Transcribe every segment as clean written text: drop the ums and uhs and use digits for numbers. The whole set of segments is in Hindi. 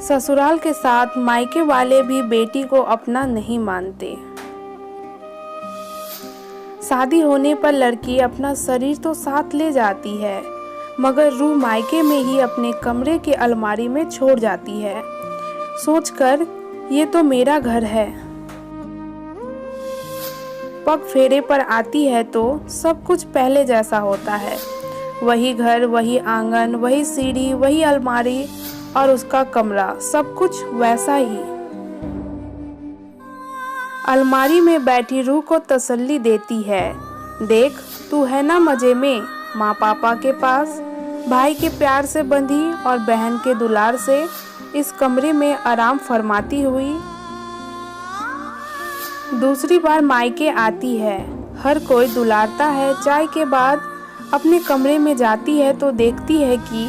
ससुराल के साथ मायके वाले भी बेटी को अपना नहीं मानते। शादी होने पर लड़की अपना शरीर तो साथ ले जाती है, मगर रूह मायके में ही अपने कमरे के अलमारी में छोड़ जाती है, सोचकर ये तो मेरा घर है। पग फेरे पर आती है तो सब कुछ पहले जैसा होता है। वही घर, वही आंगन, वही सीढ़ी, वही अलमारी और उसका कमरा, सब कुछ वैसा ही। अलमारी में बैठी रूह को तसल्ली देती है, देख तू है ना मजे में, माँ पापा के पास, भाई के प्यार से बंधी और बहन के दुलार से इस कमरे में आराम फरमाती हुई। दूसरी बार मायके आती है, हर कोई दुलारता है। चाय के बाद अपने कमरे में जाती है तो देखती है कि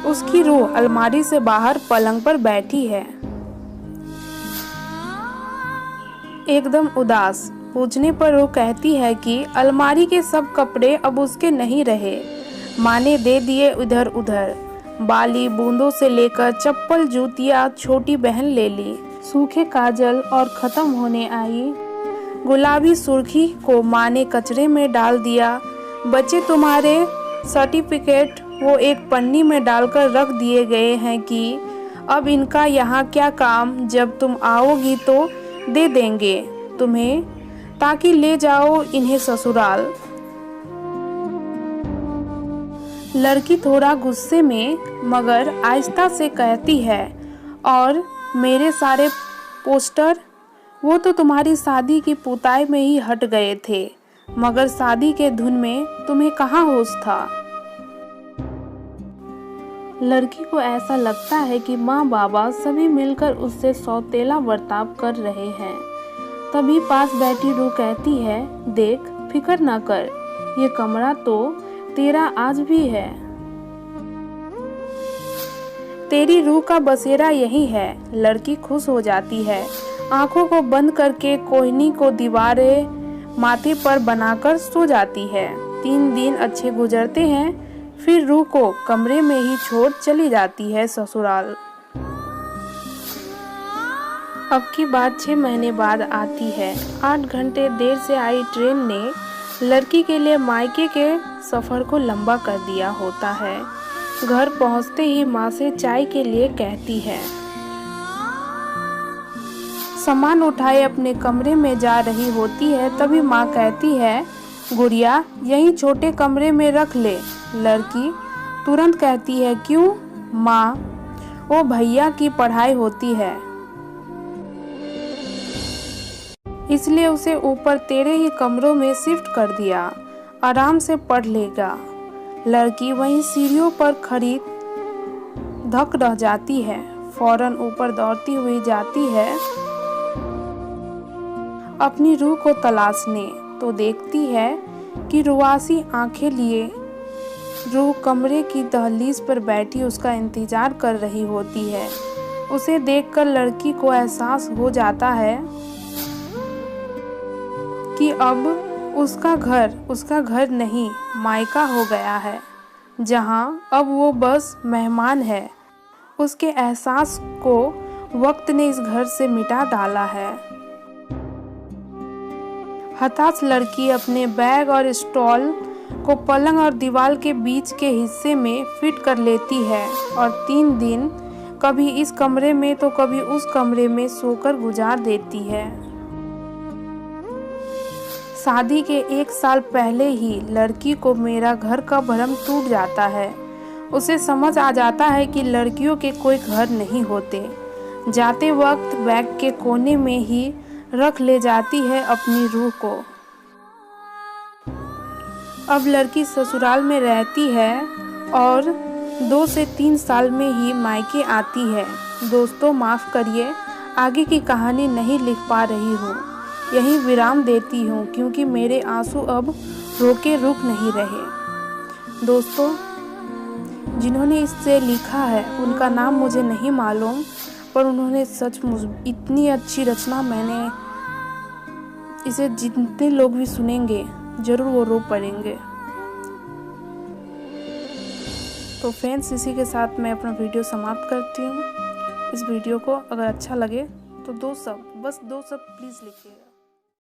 उसकी रूह अलमारी से बाहर पलंग पर बैठी है, एकदम उदास। पूछने पर रूह कहती है कि अलमारी के सब कपड़े अब उसके नहीं रहे, माँ ने दे दिए इधर उधर। बाली बूंदों से लेकर चप्पल जूतियाँ छोटी बहन ले ली, सूखे काजल और खत्म होने आई गुलाबी सुर्खी को माँ ने कचरे में डाल दिया। बच्चे तुम्हारे सर्टिफिकेट वो एक पन्नी में डालकर रख दिए गए हैं कि अब इनका यहाँ क्या काम, जब तुम आओगी तो दे देंगे तुम्हें, ताकि ले जाओ इन्हें ससुराल। लड़की थोड़ा गुस्से में मगर आहिस्ता से कहती है, और मेरे सारे पोस्टर, वो तो तुम्हारी शादी की पुताई में ही हट गए थे, मगर शादी के धुन में तुम्हें कहाँ होश था। लड़की को ऐसा लगता है कि माँ बाबा सभी मिलकर उससे सौतेला बर्ताव कर रहे हैं। तभी पास बैठी रूह कहती है, देख फिक्र ना कर, ये कमरा तो तेरा आज भी है, तेरी रूह का बसेरा यही है। लड़की खुश हो जाती है, आंखों को बंद करके कोहिनी को दीवारें माथे पर बनाकर सो जाती है। 3 दिन अच्छे गुजरते हैं, फिर रूह को कमरे में ही छोड़ चली जाती है ससुराल। अब की बात 6 महीने बाद आती है। 8 घंटे देर से आई ट्रेन ने लड़की के लिए मायके के सफर को लंबा कर दिया होता है। घर पहुंचते ही माँ से चाय के लिए कहती है। सामान उठाए अपने कमरे में जा रही होती है, तभी माँ कहती है, गुड़िया यहीं छोटे कमरे में रख ले। लड़की तुरंत कहती है, क्यों माँ, वो भैया की पढ़ाई होती है, इसलिए उसे ऊपर तेरे ही कमरों में शिफ्ट कर दिया, आराम से पढ़ लेगा। लड़की वहीं सीढ़ियों पर खड़ी धक रह जाती है, फौरन ऊपर दौड़ती हुई जाती है अपनी रूह को तलाशने, तो देखती है कि रुआसी आंखें लिए रूह कमरे की दहलीज पर बैठी उसका इंतजार कर रही होती है। उसे देखकर लड़की को एहसास हो जाता है कि अब उसका घर नहीं मायका हो गया है, जहां अब वो बस मेहमान है। उसके एहसास को वक्त ने इस घर से मिटा डाला है। हताश लड़की अपने बैग और स्टॉल को पलंग और दीवार के बीच के हिस्से में फिट कर लेती है और 3 दिन कभी इस कमरे में तो कभी उस कमरे में सोकर गुजार देती है। शादी के 1 साल पहले ही लड़की को मेरा घर का भ्रम टूट जाता है। उसे समझ आ जाता है कि लड़कियों के कोई घर नहीं होते। जाते वक्त बैग के कोने में ही रख ले जाती है अपनी रूह को। अब लड़की ससुराल में रहती है और 2 से 3 साल में ही मायके आती है। दोस्तों माफ़ करिए, आगे की कहानी नहीं लिख पा रही हूँ, यहीं विराम देती हूँ क्योंकि मेरे आंसू अब रोके रुक नहीं रहे। दोस्तों जिन्होंने इससे लिखा है उनका नाम मुझे नहीं मालूम, पर उन्होंने सचमुच इतनी अच्छी रचना, मैंने इसे जितने लोग भी सुनेंगे ज़रूर वो रो पड़ेंगे। तो फ्रेंड्स इसी के साथ मैं अपना वीडियो समाप्त करती हूँ। इस वीडियो को अगर अच्छा लगे तो दो सब प्लीज़ लिखिएगा।